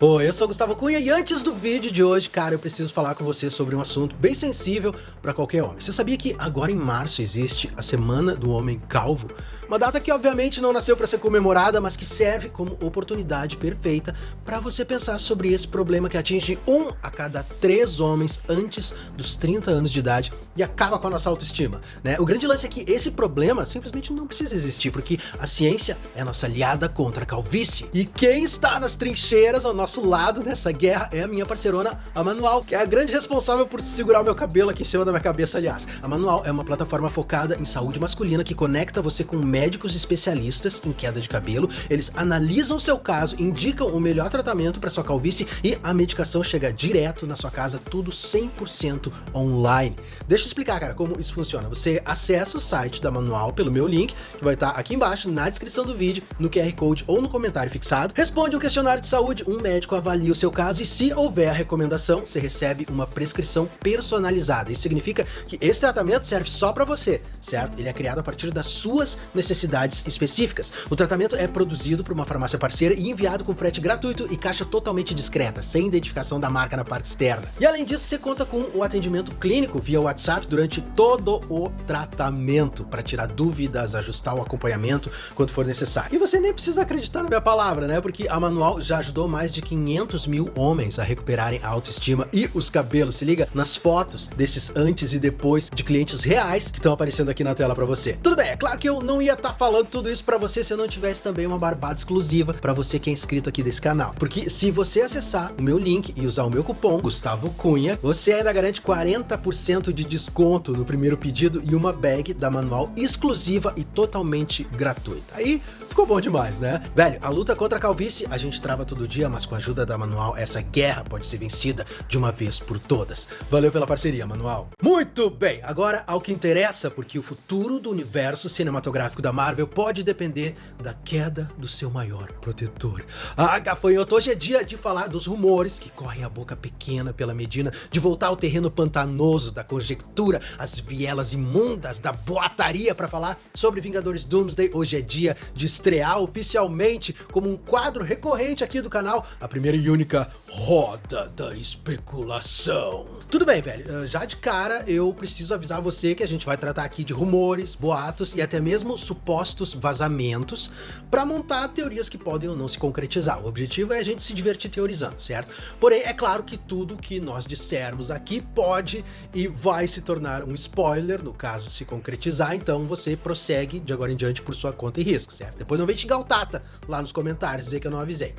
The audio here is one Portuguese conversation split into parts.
Oi, eu sou o Gustavo Cunha e antes do vídeo de hoje, cara, eu preciso falar com você sobre um assunto bem sensível para qualquer homem. Você sabia que agora em março existe a Semana do Homem Calvo? Uma data que obviamente não nasceu para ser comemorada, mas que serve como oportunidade perfeita para você pensar sobre esse problema que atinge 1 a cada 3 homens antes dos 30 anos de idade e acaba com a nossa autoestima, né? O grande lance é que esse problema simplesmente não precisa existir, porque a ciência é nossa aliada contra a calvície. E quem está nas trincheiras ao nosso lado nessa guerra é a minha parceirona, a Manual, que é a grande responsável por segurar o meu cabelo aqui em cima da minha cabeça, aliás. A Manual é uma plataforma focada em saúde masculina que conecta você com médicos especialistas em queda de cabelo. Eles analisam o seu caso, indicam o melhor tratamento para sua calvície e a medicação chega direto na sua casa, tudo 100% online. Deixa eu explicar, cara, como isso funciona. Você acessa o site da Manual pelo meu link, que vai estar aqui embaixo na descrição do vídeo, no QR Code ou no comentário fixado. Responde um questionário de saúde, um médico avalia o seu caso e, se houver a recomendação, você recebe uma prescrição personalizada. Isso significa que esse tratamento serve só para você, certo? Ele é criado a partir das suas necessidades específicas. O tratamento é produzido por uma farmácia parceira e enviado com frete gratuito e caixa totalmente discreta, sem identificação da marca na parte externa. E além disso, você conta com o atendimento clínico via WhatsApp durante todo o tratamento, para tirar dúvidas, ajustar o acompanhamento quando for necessário. E você nem precisa acreditar na minha palavra, né? Porque a Manual já ajudou mais de 500 mil homens a recuperarem a autoestima e os cabelos. Se liga nas fotos desses antes e depois de clientes reais que estão aparecendo aqui na tela pra você. Tudo bem, é claro que eu não ia estar falando tudo isso pra você se eu não tivesse também uma barbada exclusiva pra você que é inscrito aqui desse canal. Porque se você acessar o meu link e usar o meu cupom Gustavo Cunha, você ainda garante 40% de desconto no primeiro pedido e uma bag da Manual exclusiva e totalmente gratuita. Aí ficou bom demais, né? Velho, a luta contra a calvície a gente trava todo dia, mas com a ajuda da Manual, essa guerra pode ser vencida de uma vez por todas. Valeu pela parceria, Manual. Muito bem, agora ao que interessa, porque o futuro do universo cinematográfico da Marvel pode depender da queda do seu maior protetor. Ah, gafanhoto, hoje é dia de falar dos rumores que correm a boca pequena pela Medina, de voltar ao terreno pantanoso da conjectura, as vielas imundas da boataria, para falar sobre Vingadores Doomsday. Hoje é dia de estrear oficialmente como um quadro recorrente aqui do canal, a primeira e única Roda da Especulação. Tudo bem, velho, já de cara eu preciso avisar você que a gente vai tratar aqui de rumores, boatos e até mesmo supostos vazamentos para montar teorias que podem ou não se concretizar. O objetivo é a gente se divertir teorizando, certo? Porém, é claro que tudo que nós dissermos aqui pode e vai se tornar um spoiler no caso de se concretizar, então você prossegue de agora em diante por sua conta e risco, certo? Depois não vem xingar o Tata lá nos comentários, dizer que eu não avisei.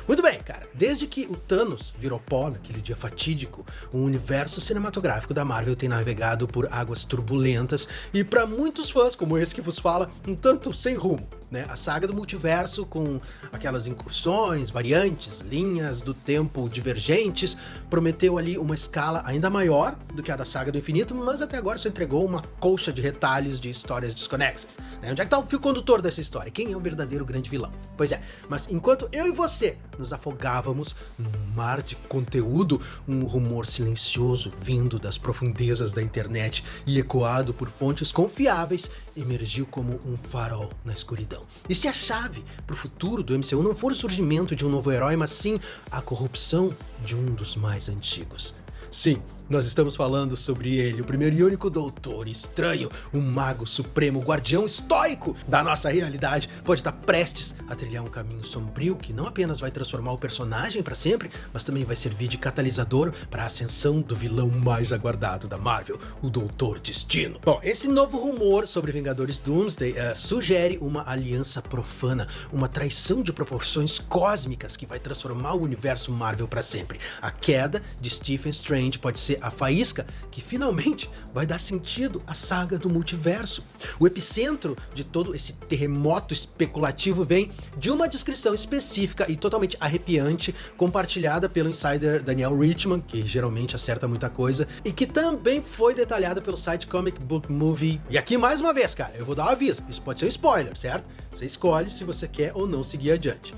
Muito bem, cara, desde que o Thanos virou pó naquele dia fatídico, o universo cinematográfico da Marvel tem navegado por águas turbulentas e, para muitos fãs, como esse que vos fala, um tanto sem rumo, né? A saga do multiverso, com aquelas incursões, variantes, linhas do tempo divergentes, prometeu ali uma escala ainda maior do que a da saga do infinito, mas até agora só entregou uma colcha de retalhos de histórias desconexas, né? Onde é que tá o fio condutor dessa história? Quem é o verdadeiro grande vilão? Pois é, mas enquanto eu e você nos afogávamos num mar de conteúdo, um rumor silencioso vindo das profundezas da internet e ecoado por fontes confiáveis emergiu como um farol na escuridão. E se a chave para o futuro do MCU não for o surgimento de um novo herói, mas sim a corrupção de um dos mais antigos? Sim, nós estamos falando sobre ele, o primeiro e único Doutor Estranho, um mago supremo, guardião estoico da nossa realidade, pode estar prestes a trilhar um caminho sombrio que não apenas vai transformar o personagem para sempre, mas também vai servir de catalisador para a ascensão do vilão mais aguardado da Marvel, o Doutor Destino. Bom, esse novo rumor sobre Vingadores Doomsday sugere uma aliança profana, uma traição de proporções cósmicas que vai transformar o universo Marvel para sempre. A queda de Stephen Strange pode ser a faísca que finalmente vai dar sentido à saga do multiverso. O epicentro de todo esse terremoto especulativo vem de uma descrição específica e totalmente arrepiante, compartilhada pelo insider Daniel Richman, que geralmente acerta muita coisa, e que também foi detalhada pelo site Comic Book Movie. E aqui mais uma vez, cara, eu vou dar um aviso, isso pode ser um spoiler, certo? Você escolhe se você quer ou não seguir adiante.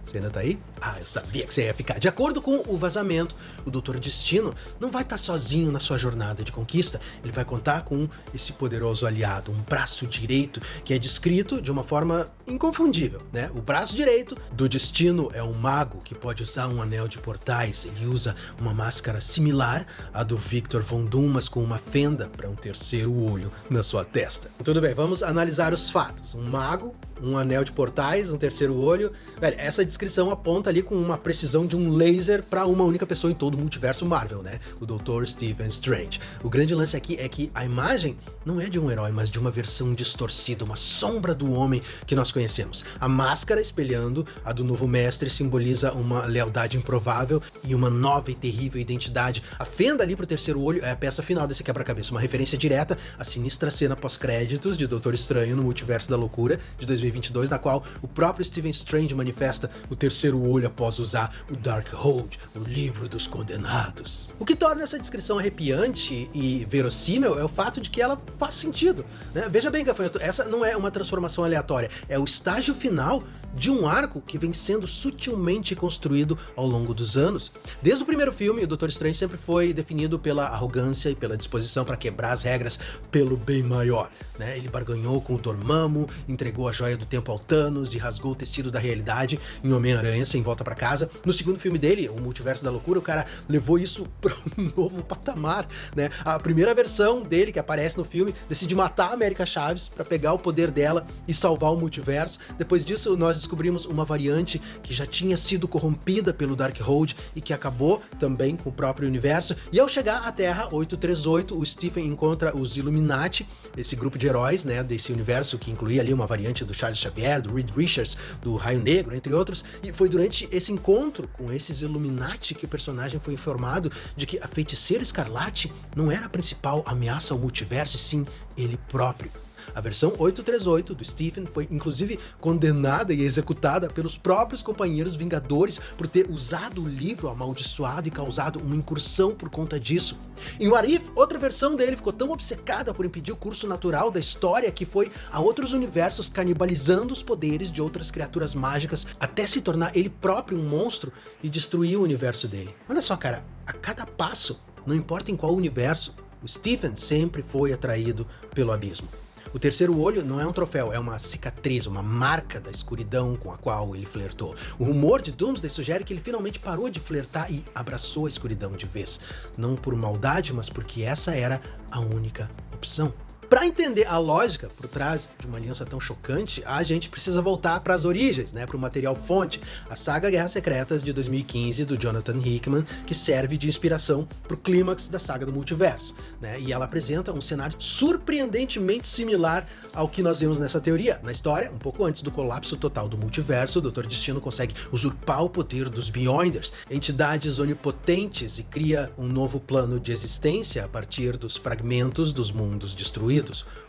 Você ainda tá aí? Ah, eu sabia que você ia ficar. De acordo com o vazamento, o Doutor Destino não vai estar sozinho na sua jornada de conquista. Ele vai contar com esse poderoso aliado, um braço direito, que é descrito de uma forma inconfundível, né? O braço direito do Destino é um mago que pode usar um anel de portais. Ele usa uma máscara similar à do Victor Von Doom, mas com uma fenda para um terceiro olho na sua testa. Tudo bem, vamos analisar os fatos. Um mago, um anel de portais, um terceiro olho. Velho, essa descrição aponta ali com uma precisão de um laser para uma única pessoa em todo o multiverso Marvel, né? O Dr. Stephen Strange. O grande lance aqui é que a imagem não é de um herói, mas de uma versão distorcida, uma sombra do homem que nós conhecemos. A máscara, espelhando a do novo mestre, simboliza uma lealdade improvável e uma nova e terrível identidade. A fenda ali pro terceiro olho é a peça final desse quebra-cabeça, uma referência direta à sinistra cena pós-créditos de Doutor Estranho no Multiverso da Loucura, de 2022, na qual o próprio Stephen Strange manifesta o terceiro olho após usar o Darkhold, o livro dos condenados. O que torna essa descrição arrepiante e verossímil é o fato de que ela faz sentido, né? Veja bem, Gafanhoto, essa não é uma transformação aleatória, é o estágio final de um arco que vem sendo sutilmente construído ao longo dos anos. Desde o primeiro filme, o Doutor Estranho sempre foi definido pela arrogância e pela disposição para quebrar as regras pelo bem maior, né? Ele barganhou com o Dormammu, entregou a joia do tempo ao Thanos e rasgou o tecido da realidade em Homem-Aranha Sem Volta Pra Casa. No segundo filme dele, o Multiverso da Loucura, o cara levou isso para um novo patamar, né? A primeira versão dele, que aparece no filme, decide matar a América Chaves para pegar o poder dela e salvar o multiverso. Depois disso, nós descobrimos uma variante que já tinha sido corrompida pelo Darkhold e que acabou também com o próprio universo. E ao chegar à Terra 838, o Stephen encontra os Illuminati, esse grupo de heróis, né, desse universo que incluía ali uma variante do Charles Xavier, do Reed Richards, do Raio Negro, entre outros. E foi durante esse encontro com esses Illuminati que o personagem foi informado de que a Feiticeira Escarlate não era a principal ameaça ao multiverso, e sim ele próprio. A versão 838 do Stephen foi inclusive condenada e executada pelos próprios companheiros Vingadores por ter usado o livro amaldiçoado e causado uma incursão por conta disso. Em What If, outra versão dele ficou tão obcecada por impedir o curso natural da história que foi a outros universos, canibalizando os poderes de outras criaturas mágicas até se tornar ele próprio um monstro e destruir o universo dele. Olha só, cara, a cada passo, não importa em qual universo, o Stephen sempre foi atraído pelo abismo. O terceiro olho não é um troféu, é uma cicatriz, uma marca da escuridão com a qual ele flertou. O rumor de Doomsday sugere que ele finalmente parou de flertar e abraçou a escuridão de vez. Não por maldade, mas porque essa era a única opção. Para entender a lógica por trás de uma aliança tão chocante, a gente precisa voltar para as origens, né, para o material fonte, a saga Guerras Secretas de 2015 do Jonathan Hickman, que serve de inspiração para o clímax da saga do multiverso, né, e ela apresenta um cenário surpreendentemente similar ao que nós vemos nessa teoria. Na história, um pouco antes do colapso total do multiverso, o Dr. Destino consegue usurpar o poder dos Beyonders, entidades onipotentes, e cria um novo plano de existência a partir dos fragmentos dos mundos destruídos.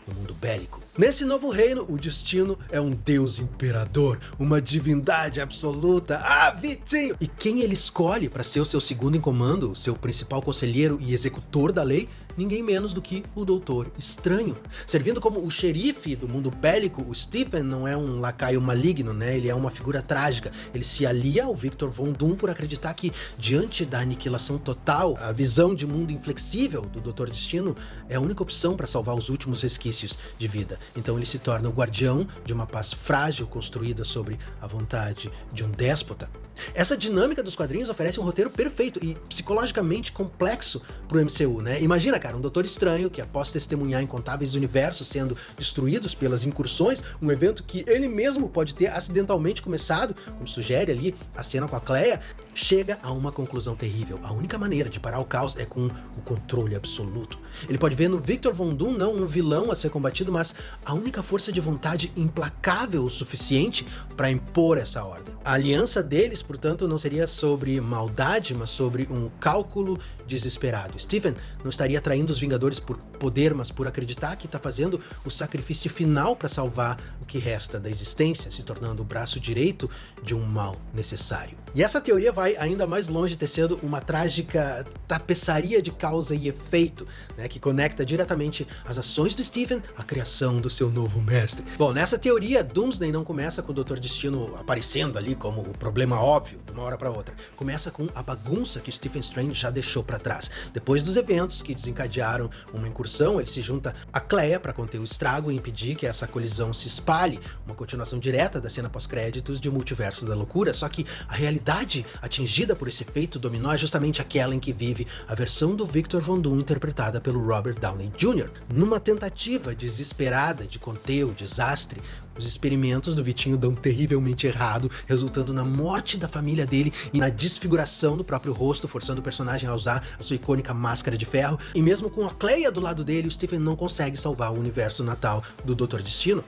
O mundo bélico. Nesse novo reino, o Destino é um deus imperador, uma divindade absoluta. Ah, Vitinho! E quem ele escolhe para ser o seu segundo em comando, o seu principal conselheiro e executor da lei? Ninguém menos do que o Doutor Estranho. Servindo como o xerife do mundo bélico, o Stephen não é um lacaio maligno, né? Ele é uma figura trágica. Ele se alia ao Victor Von Doom por acreditar que, diante da aniquilação total, a visão de mundo inflexível do Doutor Destino é a única opção para salvar os últimos resquícios de vida. Então ele se torna o guardião de uma paz frágil construída sobre a vontade de um déspota. Essa dinâmica dos quadrinhos oferece um roteiro perfeito e psicologicamente complexo pro MCU, né? Imagina, cara, um Doutor Estranho que, após testemunhar incontáveis universos sendo destruídos pelas incursões, um evento que ele mesmo pode ter acidentalmente começado, como sugere ali a cena com a Cleia, chega a uma conclusão terrível. A única maneira de parar o caos é com o controle absoluto. Ele pode ver no Victor Von Doom não um vilão a ser combatido, mas a única força de vontade implacável o suficiente para impor essa ordem. A aliança deles, portanto, não seria sobre maldade, mas sobre um cálculo desesperado. Stephen não estaria traindo os Vingadores por poder, mas por acreditar que está fazendo o sacrifício final para salvar o que resta da existência, se tornando o braço direito de um mal necessário. E essa teoria vai ainda mais longe, tecendo uma trágica tapeçaria de causa e efeito, né, que conecta diretamente as ações do Stephen à criação do seu novo mestre. Bom, nessa teoria, Doomsday não começa com o Dr. Destino aparecendo ali como o problema óbvio, de uma hora para outra. Começa com a bagunça que Stephen Strange já deixou para trás. Depois dos eventos que desencadearam desencadearam uma incursão. Ele se junta a Clea para conter o estrago e impedir que essa colisão se espalhe, uma continuação direta da cena pós-créditos de Multiverso da Loucura, só que a realidade atingida por esse efeito dominó é justamente aquela em que vive a versão do Victor Von Doom interpretada pelo Robert Downey Jr. Numa tentativa desesperada de conter o desastre, os experimentos do Vitinho dão terrivelmente errado, resultando na morte da família dele e na desfiguração do próprio rosto, forçando o personagem a usar a sua icônica máscara de ferro. E mesmo com a Clea do lado dele, o Stephen não consegue salvar o universo natal do Doutor Destino.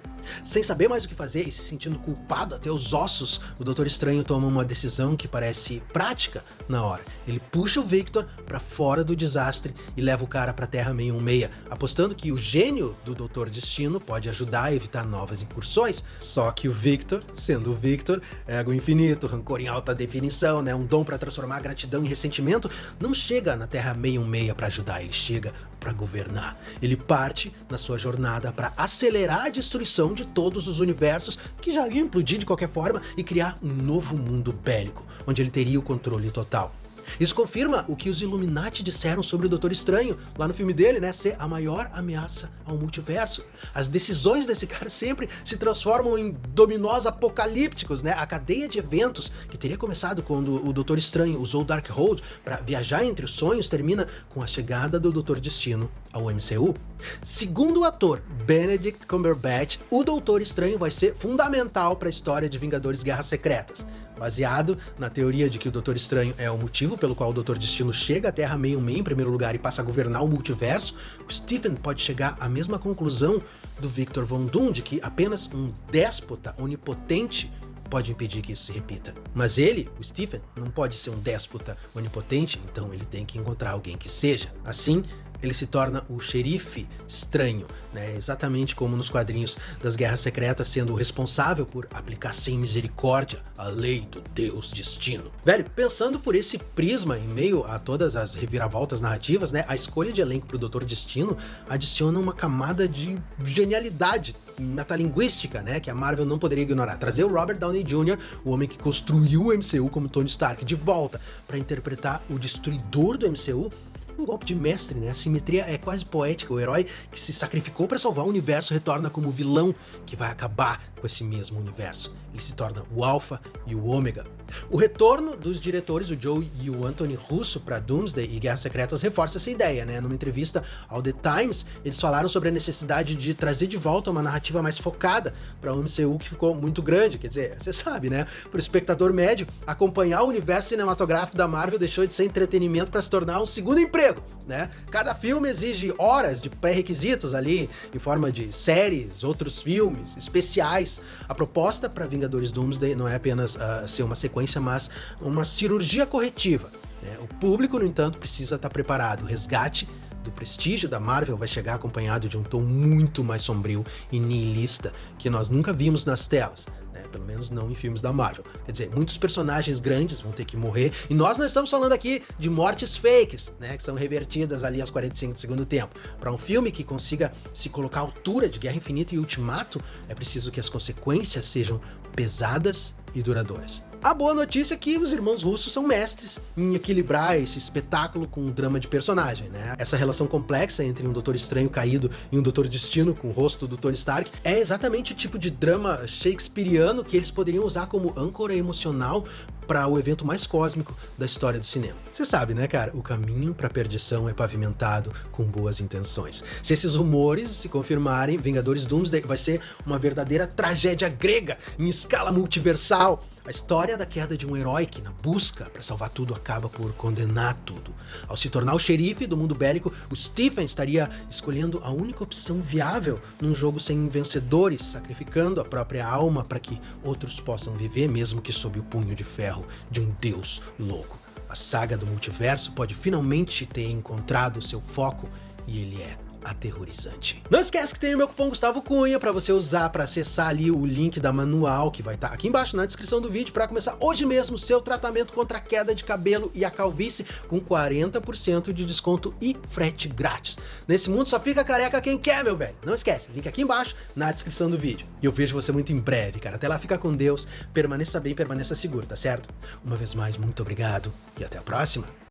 Sem saber mais o que fazer e se sentindo culpado até os ossos, o Doutor Estranho toma uma decisão que parece prática na hora. Ele puxa o Victor para fora do desastre e leva o cara para Terra 616, apostando que o gênio do Doutor Destino pode ajudar a evitar novas incursões. Só que o Victor, sendo o Victor, ego infinito, rancor em alta definição, né, um dom para transformar gratidão em ressentimento, não chega na Terra 616 para ajudar, ele chega para governar. Ele parte na sua jornada para acelerar a destruição de todos os universos que já iam implodir de qualquer forma e criar um novo mundo bélico, onde ele teria o controle total. Isso confirma o que os Illuminati disseram sobre o Doutor Estranho, lá no filme dele, né, ser a maior ameaça ao multiverso. As decisões desse cara sempre se transformam em dominós apocalípticos, né? A cadeia de eventos que teria começado quando o Doutor Estranho usou o Darkhold para viajar entre os sonhos termina com a chegada do Doutor Destino ao MCU. Segundo o ator Benedict Cumberbatch, o Doutor Estranho vai ser fundamental para a história de Vingadores Guerras Secretas. Baseado na teoria de que o Doutor Estranho é o motivo pelo qual o Doutor Destino chega à Terra 616 em primeiro lugar e passa a governar o multiverso, o Stephen pode chegar à mesma conclusão do Victor Von Doom, de que apenas um déspota onipotente pode impedir que isso se repita. Mas ele, o Stephen, não pode ser um déspota onipotente, então ele tem que encontrar alguém que seja. Assim, ele se torna o xerife estranho, né? Exatamente como nos quadrinhos das Guerras Secretas, sendo o responsável por aplicar sem misericórdia a lei do Deus Destino. Velho, pensando por esse prisma, em meio a todas as reviravoltas narrativas, né, a escolha de elenco pro Doutor Destino adiciona uma camada de genialidade metalinguística, né, que a Marvel não poderia ignorar. Trazer o Robert Downey Jr., o homem que construiu o MCU como Tony Stark, de volta para interpretar o destruidor do MCU, um golpe de mestre, né? A simetria é quase poética. O herói que se sacrificou para salvar o universo retorna como o vilão que vai acabar com esse mesmo universo. Ele se torna o Alpha e o Ômega. O retorno dos diretores, o Joe e o Anthony Russo, para Doomsday e Guerras Secretas reforça essa ideia, né? Numa entrevista ao The Times, eles falaram sobre a necessidade de trazer de volta uma narrativa mais focada para o MCU, que ficou muito grande. Quer dizer, você sabe, né? Para o espectador médio, acompanhar o universo cinematográfico da Marvel deixou de ser entretenimento para se tornar um segundo emprego, né? Cada filme exige horas de pré-requisitos ali, em forma de séries, outros filmes, especiais. A proposta para Vingadores Doomsday não é apenas ser uma sequência, mas uma cirurgia corretiva, né? O público, no entanto, precisa estar preparado. O resgate do prestígio da Marvel vai chegar acompanhado de um tom muito mais sombrio e nihilista que nós nunca vimos nas telas, né? Pelo menos não em filmes da Marvel. Quer dizer, muitos personagens grandes vão ter que morrer, e nós não estamos falando aqui de mortes fakes, né, que são revertidas ali aos 45 do segundo tempo. Para um filme que consiga se colocar à altura de Guerra Infinita e Ultimato, é preciso que as consequências sejam pesadas e duradouras. A boa notícia é que os irmãos russos são mestres em equilibrar esse espetáculo com o drama de personagem, né? Essa relação complexa entre um Doutor Estranho caído e um Doutor Destino com o rosto do Tony Stark é exatamente o tipo de drama shakespeariano que eles poderiam usar como âncora emocional para o evento mais cósmico da história do cinema. Você sabe, né, cara? O caminho para a perdição é pavimentado com boas intenções. Se esses rumores se confirmarem, Vingadores Doomsday vai ser uma verdadeira tragédia grega em escala multiversal. A história da queda de um herói que, na busca para salvar tudo, acaba por condenar tudo. Ao se tornar o xerife do mundo bélico, o Stephen estaria escolhendo a única opção viável num jogo sem vencedores, sacrificando a própria alma para que outros possam viver, mesmo que sob o punho de ferro de um deus louco. A saga do multiverso pode finalmente ter encontrado seu foco, e ele é aterrorizante. Não esquece que tem o meu cupom Gustavo Cunha para você usar para acessar ali o link da manual que vai estar aqui embaixo na descrição do vídeo para começar hoje mesmo seu tratamento contra a queda de cabelo e a calvície com 40% de desconto e frete grátis. Nesse mundo só fica careca quem quer, meu velho. Não esquece, link aqui embaixo na descrição do vídeo. E eu vejo você muito em breve, cara. Até lá, fica com Deus, permaneça bem, permaneça seguro, tá certo? Uma vez mais, muito obrigado e até a próxima.